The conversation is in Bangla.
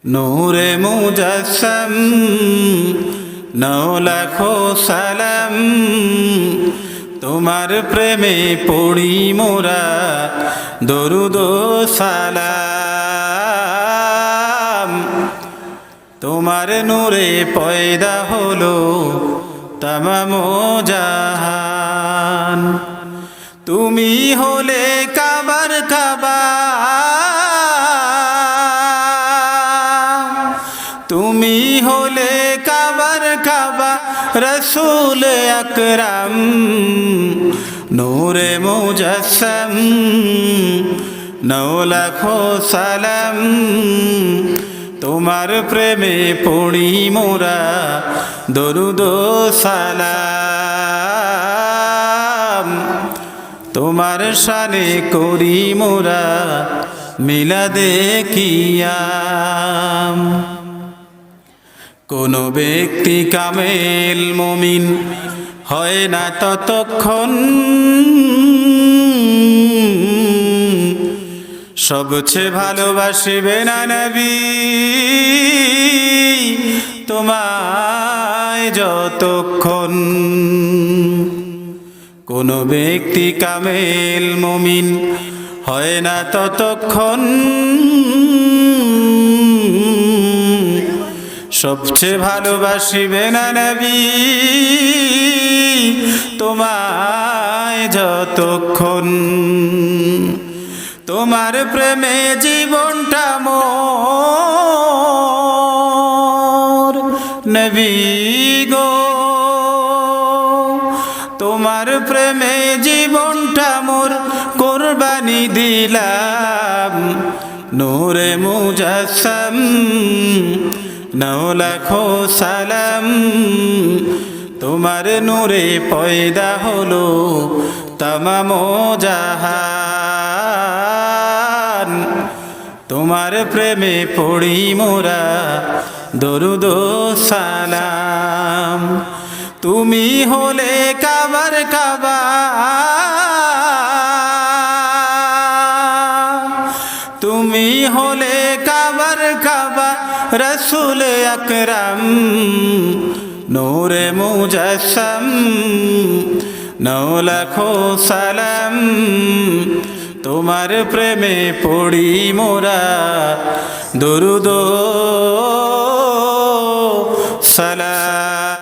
নূরে মুজাসসাম নও লাখো সালাম, তোমার প্রেমে পড়ি মোরা দরুদ ও সালাম। তোমার নূরে পয়দা হলো তামাম জাহান। তুমি হলে কাবার কাবা, তুমি হলে কাবার কাবা রসূল আকরাম। নূরে মুজাসসাম নও লাখো সালাম, তোমার প্রেমে পড়ি মোরা দরুদ ও সালাম। তোমার শানে করি মোরা মিলাদে কিয়াম। কোন ব্যক্তি কামেল মুমিন হয় না ততক্ষণ, সবচেয়ে ভালোবাসিবে না নবী তোমায় যতক্ষণ। কোন ব্যক্তি কামেল মুমিন হয় না ততক্ষণ, সবচেয়ে ভালোবাসিবে না নবী তোমায় যতক্ষণ। তোমার প্রেমে জীবনটা মোর নবী গো, তোমার প্রেমে জীবনটা মোর কোরবানি দিলাম। নূরে মুজাসসাম নও লাখো সালাম, তোমার নূরে পয়দা হলো তামাম জাহান। তোমার প্রেমে পড়ি মোরা দরুদ ও সালাম। তুমি হলে কাবার কাবা, তুমি হলে কাবার কাবা রসূল আকরাম। নূরে মুজাসসাম নও লাখো সালাম, তোমার প্রেমে পড়ি মোরা দরুদ ও সালাম।